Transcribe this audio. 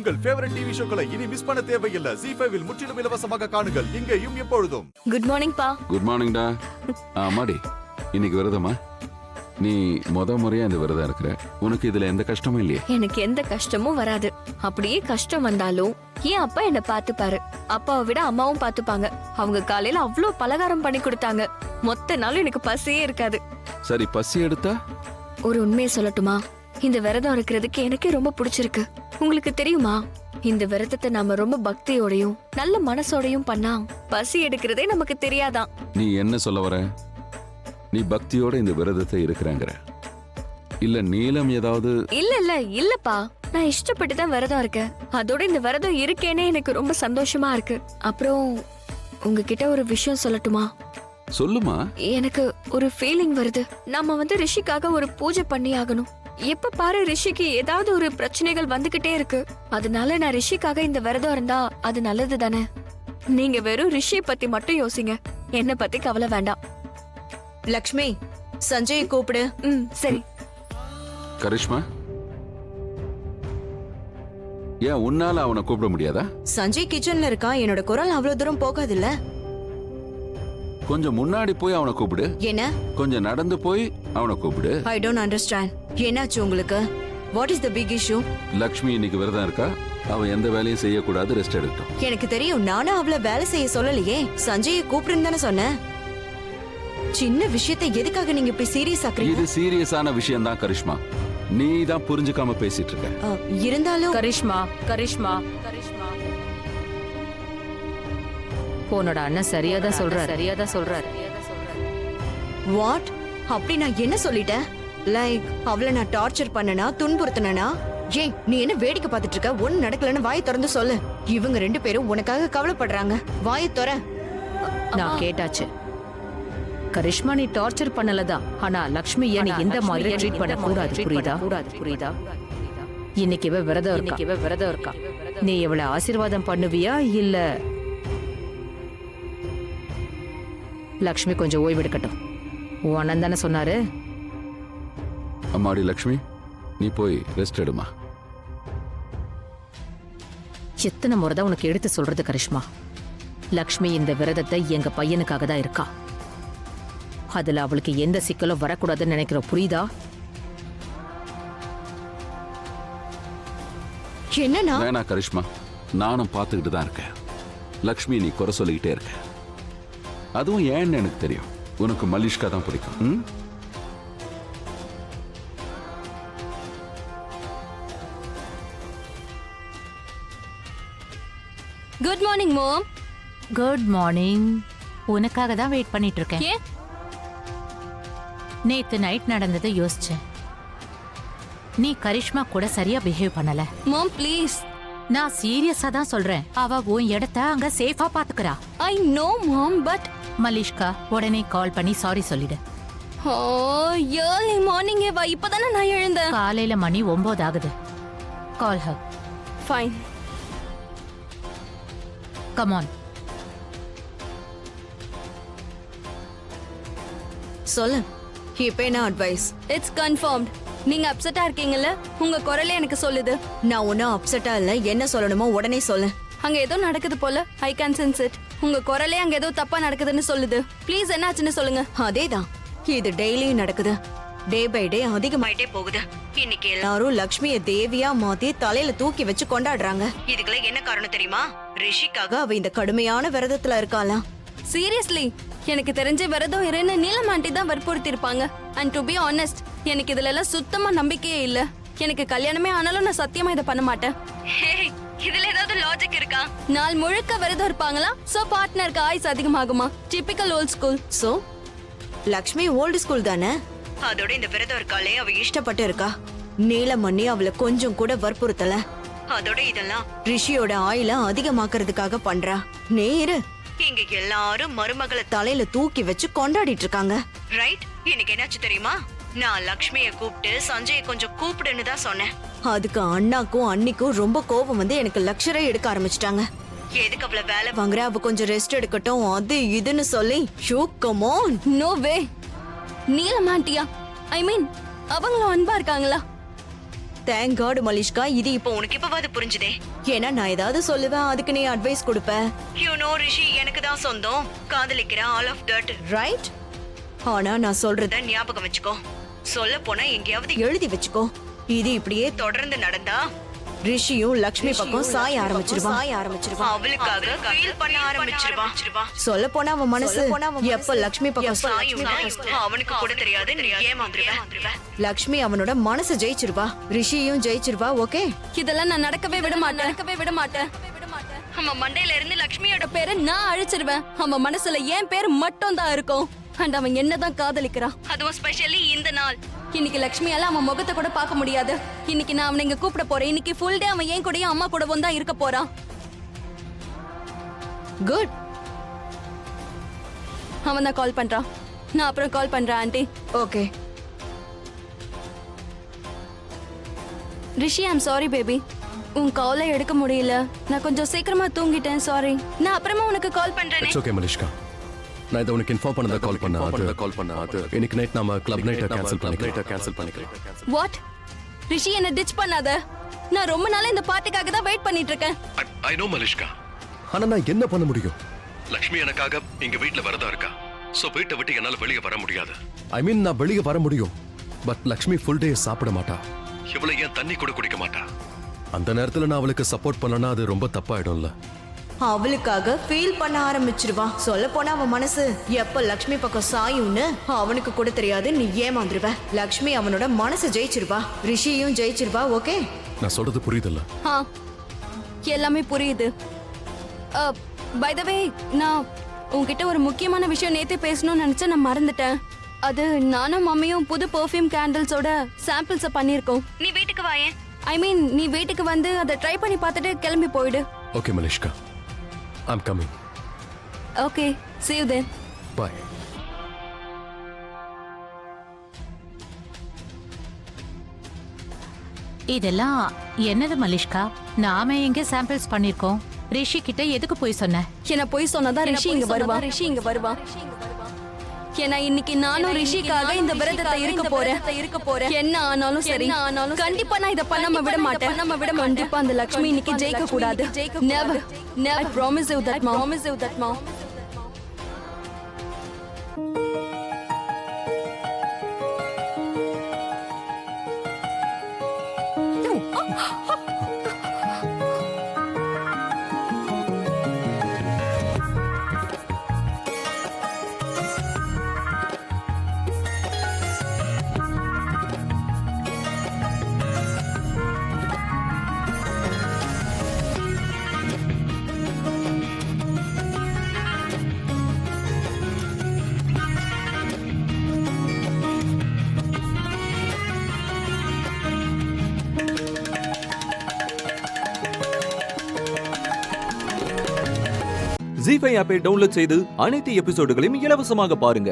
உங்கள் favourite TV ஷோக்களை இனி miss பண்ண தேவையில்லை. ZEE5 இல் முற்றிலும் இலவசமாக காணுங்கள், இங்கேயும் எப்பொழுதும். குட் மார்னிங் பா. குட் மார்னிங்டா. மாடி, இன்னைக்கு விரதமா? நீ முறையா இந்த விரதம் இருக்கிற. உனக்கு இதுல எந்த கஷ்டமும் இல்லையே? எனக்கு எந்த கஷ்டமும் வராது. அப்படியே கஷ்டம் வந்தாலும் ஏன் அப்பா என்ன பாத்துப்பாரு. அப்பாவை விட அம்மாவும் பாத்துப்பாங்க. அவங்க காலையில அவ்ளோ பலகாரம் பண்ணி கொடுத்தாங்க. மொத்த நாளும் எனக்கு பசியே இருக்காது. சரி, பசி எடுத்தா? ஒரு உண்மையை சொல்லட்டுமா? இந்த விரதம் இருக்கிறதுக்கு எனக்கே ரொம்ப பிடிச்சிருக்கு. உங்களுக்கு தெரியுமா, இந்த விரதத்தை நாம ரொம்ப பக்தியோடையும் நல்ல மனசோடையும் பண்ணா பசி எடுக்கிறதே நமக்கு தெரியாதான். நீ என்ன சொல்ல வர? நீ பக்தியோட இந்த விரதத்தை இருக்கிறாங்கிற? இல்ல நீலம் ஏதாவது? இல்லப்பா, நான் இஷ்டப்பட்டு தான் விரதம் இருக்கேன். அதோட இந்த விரதம் இருக்கேனே எனக்கு ரொம்ப சந்தோஷமா இருக்கு. அப்புறம் உங்ககிட்ட ஒரு விஷயம் சொல்லட்டுமா? சொல்லுமா. எனக்கு ஒரு ஃபீலிங் வருது. நாம ரிஷிக்காக ஒரு பூஜை பண்ணி ஆகணும். எப்ப பாரு ரிஷிக்கு ஏதாவது ஒரு பிரச்சனைகள் வந்துகிட்டே இருக்கு. அதனால நான் ரிஷிக்காக இந்த விரதம் இருந்தா அது நல்லது தானே. நீங்க வெறும் ரிஷியை பத்தி மட்டும் யோசிங்க, என்ன பத்தி கவலை வேண்டாம். லக்ஷ்மி, சஞ்சய் கூப்பிடு. சரி. கரிஷ்மா, ஏன் உன்னால அவனை கூப்பிட முடியாதா? சஞ்சய் கிச்சன்ல இருக்கா. என்னோட குரல் அவ்வளவு தூரம் போகாதுல்ல. கொஞ்சம் முன்னாடி போய் அவனை கூப்பிடு. என்ன? கொஞ்சம் நடந்து போய் அவனை கூப்பிடு. I don't understand. என்னாச்சு உங்களுக்கு? What is the big issue? Lakshmi இன்னைக்கு விரதம் இருக்கா. அவ எந்த வேலையும் செய்யக்கூடாது, ரெஸ்ட் எடுக்கட்டும். எனக்கு தெரியும். நானும் அவளை வேலை செய்ய சொல்லலையே. சஞ்சயை கூப்பிடுன்னு தானே சொன்னேன். சின்ன விஷயத்தை எதுக்காக நீங்க இப்படி சீரியஸ் ஆக்குறீங்க? இது சீரியஸான விஷயம் தான் கரிஷ்மா. நீ தான் புரிஞ்சுக்காம பேசிட்டு இருக்க. இருந்தாலும் கரிஷ்மா, உன்னோட அண்ணன் சரியாதான் சொல்றாரு. வாட்? அப்படி நான் என்ன சொல்லிட்டேன்? லைக் அவளை நான் டார்ச்சர் பண்ணனா, துன்புறுத்தினா? ஏய், நீ என்ன வேடிக்கை பார்த்துட்டு இருக்க? ஒண்ணு நடக்கலன்னு வாயை திறந்து சொல்லு. இவங்க ரெண்டு பேரும் உனக்காக கவலைப்படுறாங்க. வாயை திற. நான் கேட்டாச்சு. கரிஷ்மா, நீ டார்ச்சர் பண்ணலதான். ஆனா லக்ஷ்மிய நீ இந்த மாதிரி ட்ரீட் பண்ண கூடாது, புரியுதா? இன்னைக்கு இவ விரதம் இருக்கா. நீ இவளை ஆசீர்வாதம் பண்ணுவியா இல்ல? லக்ஷ்மி கொஞ்சம் ஓய்வெடுக்கட்டும். உன் அண்ணன் தானே சொன்னாரு. அம்மாடி லக்ஷ்மி, நீ போய் ரெஸ்ட் எடுமா. எத்தனை முறை தான் உனக்கு எடுத்து சொல்றது கரிஷ்மா? லக்ஷ்மி இந்த விரதத்தை எங்க பையனுக்காக தான் இருக்கா. அதுல அவளுக்கு எந்த சிக்கலும் வரக்கூடாதுன்னு நினைக்கிற, புரியுதா? என்னன்னா? வேணா கரிஷ்மா, நானும் பார்த்துக்கிட்டு தான் இருக்கேன். லக்ஷ்மி நீ குறை சொல்லிக்கிட்டே இருக்க. அதுவும் ஏன்னு எனக்கு தெரியும். உனக்கு மலிஷ்கா தான் பிடிக்கும். Good morning ma'am. Good morning. உனக்காக தான் வெயிட் பண்ணிட்டு இருக்கேன். நேத்து நைட் நடந்ததை யோசிச்சேன். நீ கரிஷ்மா கூட சரியா பிஹேவ் பண்ணல. மாம் ப்ளீஸ். நான் சீரியஸா தான் சொல்றேன். அவ உன் இடத்த அங்க சேஃபா பாத்துக்கறா. I know mom, but Malishka, உடனே கால் பண்ணி சாரி சொல்லிடு. ஏர்லி மார்னிங் வா. இப்பதானே நான் எழுந்தேன். காலையில மணி 9 ஆகுது. Call her. Fine. Come on. சொல்லு. இப்போ என்ன அட்வைஸ்? It's confirmed. நீங்க அப்செட்டா இருக்கீங்கல்ல, உங்க குரலே எனக்கு சொல்லுது. நான் ஒன்னும் அப்செட்டா இல்ல. என்ன சொல்லணுமோ உடனே சொல்லு. அங்க ஏதோ நடக்குது போல. I can sense it. உங்க குரலே அங்க ஏதோ தப்பா நடக்குதுன்னு சொல்லுது. ப்ளீஸ் என்னாச்சுன்னு சொல்லுங்க. அதேதான், இது டெய்லியும் நடக்குது. டே பை டே அதிகமாயிட்டே போகுது. இன்னைக்கு எல்லாரும் லக்ஷ்மிய தேவியா மாத்தி தலையில தூக்கி வச்சு கொண்டாடுறாங்க. இதுக்கெல்லாம் என்ன காரணம் தெரியுமா? ரிஷிக்காக அவ இந்த கடுமையான விரதத்துல இருக்காளாம். சீரியஸ்லி, எனக்கு தெரிஞ்ச விரதம் இருன்னு நீலம் ஆண்டி தான் வற்புறுத்தி இருப்பாங்க. அண்ட் டு பி ஆனஸ்ட், எனக்கு இதுல எல்லாம் சுத்தமா நம்பிக்கையே இல்ல. எனக்கு கல்யாணமே ஆனாலும் நான் சத்தியமா இதை பண்ண மாட்டேன். இதுல ஏதாவது லாஜிக் இருக்கா? நாள் முழுக்க விரதம் இருப்பாங்களா? சோ பார்ட்னருக்கு ஆயுஸ் அதிகமாகுமா? Typical old school. So Lakshmi old school தானே. அதோட இந்த விரதம் இருக்காளே, அவ இஷ்டப்பட்டு இருக்கா. நீலமணி அவளை கொஞ்சம் கூட வற்புறுத்தல. அதோட இதெல்லாம் ரிஷியோட ஆயில அதிகமாக்குறதுக்காக பண்றா. நேரு இங்க எல்லாரும் மருமகளை தலையில தூக்கி வச்சு கொண்டாடிட்டு இருக்காங்க. ரைட்? இன்னைக்கு என்னாச்சு தெரியுமா? நான் லக்ஷ்மிய கூப்பிட்டு சஞ்சய கொஞ்சம் கூப்பிடுன்னு தான் சொன்னேன். அதுக்கு அண்ணாக்கும் அன்னிக்கும் ரொம்ப கோபம் வந்து எனக்கு லக்ஷரே எடுக்க ஆரம்பிச்சிட்டாங்க. எதுக்கு அவளை வேலை வாங்குற, அவ கொஞ்சம் ரெஸ்ட் எடுக்கட்டும், அது இதுன்னு சொல்லி. Shoo come on. No way. Neelam ஆண்டியா? ஐ மீன் அவங்களும் அன்பா இருக்காங்களா? தேங்க் காட் மலிஷ்கா, இது இப்போ உனக்கு இப்பவாது புரிஞ்சுதே. ஏன்னா நான் ஏதாவது சொல்லுவேன், அதுக்கு நீ அட்வைஸ் கொடுப்ப. யூ நோ ரிஷி எனக்கு தான் சொந்தம், காதலிக்கிற ஆல் ஆஃப் தட் ரைட். ஆனா நான் சொல்றத ஞாபகம் வச்சுக்கோ. சொல்ல போனா எங்கேயாவது எழுதி வச்சுக்கோ. இது இப்படியே தொடர்ந்து நடந்தா ரிஷியும் லக்ஷ்மி பக்கம் சாய ஆரம்பிச்சிருவான். அவளுக்காக ஃபீல் பண்ண ஆரம்பிச்சிருவான். சொல்ல போனா அவன் மனசு எப்ப லக்ஷ்மி பக்கம் சாயும் அவனுக்கு கூட தெரியாது. நீ ஏமாந்துருவ. லக்ஷ்மி அவனோட மனசு ஜெயிச்சிருவா, ரிஷியும் ஜெயிச்சிருவா. ஓகே, இதெல்லாம் நான் நடக்கவே விட மாட்டேன். அவன் மண்டையில இருந்து லக்ஷ்மியோட பேரை நான் அழிச்சிருவேன். அவன் மனசுல என் பேர் மட்டும் தான் இருக்கும். அண்ட் அவன் என்னதான் காதலிக்கிறான், அதுவும் ஸ்பெஷலி இந்த நாள். இன்னைக்கு லக்ஷ்மியால அவன் முகத்தை கூட பார்க்க முடியாது. இன்னைக்கு நான் அவனை இங்க கூப்பிட போறேன். இன்னைக்கு ஃபுல் டே அவன் என் கூடயும் அம்மா கூடவும் தான் இருக்க போறான். குட். அவன் தான் கால் பண்றான். நான் அப்புறம் கால் பண்றேன் aunty. Okay. Rishi, I'm sorry baby, உன் காலை எடுக்க முடியல. நான் கொஞ்சம் சீக்கிரமா தூங்கிட்டேன், சாரி. நான் அப்புறமா உனக்கு கால் பண்றேன். இட்ஸ் ஓகே மலிஷ்கா, நான் இதை உனக்கு இன்ஃபார்ம் பண்ணத கால் பண்ண அது இன்னைக்கு நைட் நாம கிளப் நைட்டை கேன்சல் பண்ணிக்கலாம். வாட்? ரிஷி, என்ன டிச் பண்ணாத. நான் ரொம்ப நாளா இந்த பார்ட்டிக்காக தான் வெயிட் பண்ணிட்டு இருக்கேன். ஐ நோ மலிஷ்கா, ஆனா நான் என்ன பண்ண முடியும்? லக்ஷ்மி எனக்காக இங்க வீட்ல வரதா இருக்கா. சோ வீட்டை விட்டு என்னால வெளியே வர முடியாது. ஐ மீன் நான் வெளியே வர முடியும், பட் லக்ஷ்மி ஃபுல் டே சாப்பிட மாட்டா. இவ்வளவு ஏன் தண்ணி கூட குடிக்க மாட்டா. அந்த நேரத்துல நான் அவளுக்கு சப்போர்ட் பண்ணனா அது ரொம்ப தப்பாயிடும்ல. அவளுக்காக ஃபீல் பண்ண ஆரம்பிச்சிருவான். சொல்ல போனா அவன் மனசு எப்ப லக்ஷ்மி பக்கம் சாயும்னு அவனுக்கு கூட தெரியாது. நீ ஏமாந்துருவ. லக்ஷ்மி அவனோட மனசு ஜெயிச்சிருவா, ரிஷியும் ஜெயிச்சிருவா. ஓகே, நான் சொல்றது புரியுதுல்ல? எல்லாமே புரியுது. பை த வே, நான் உன்கிட்ட ஒரு முக்கியமான விஷயம் நேத்தே பேசணும்னு நினைச்சேன், நான் மறந்துட்டேன். அது நானும் மம்மியும் புது பெர்ஃப்யூம் கேண்டில்ஸோட சாம்பிள்ஸ பண்ணிருக்கோம். நீ வீட்டுக்கு வாயேன். ஐ மீன் நீ வீட்டுக்கு வந்து அதை ட்ரை பண்ணி பார்த்துட்டு கிளம்பி போயிடு. Okay Malishka, I'm coming. Okay, see you then. Bye. இதெல்லாம் என்னது மலிஷ்கா? நாம எங்க சாம்பிள்ஸ் பண்ணிருக்கோம்? ரிஷி கிட்ட எதுக்கு போய் சொன்ன? என்ன போய் சொன்னதா ரிஷி இங்க வருவா. ஏன்னா இன்னைக்கு நானும் ரிஷிக்காக இந்த விரதத்தை இருக்க போறேன். என்ன ஆனாலும் சரி, கண்டிப்பா நான் இத பண்ணாம விட மாட்டேன். கண்டிப்பா அந்த லக்ஷ்மி இன்னைக்கு ஜெயிக்க கூடாது. Never. I promise you that, mom. ZEE5 ஆப்பை டவுன்லோட் செய்து அனைத்து எபிசோடுகளையும் இலவசமாக பாருங்க.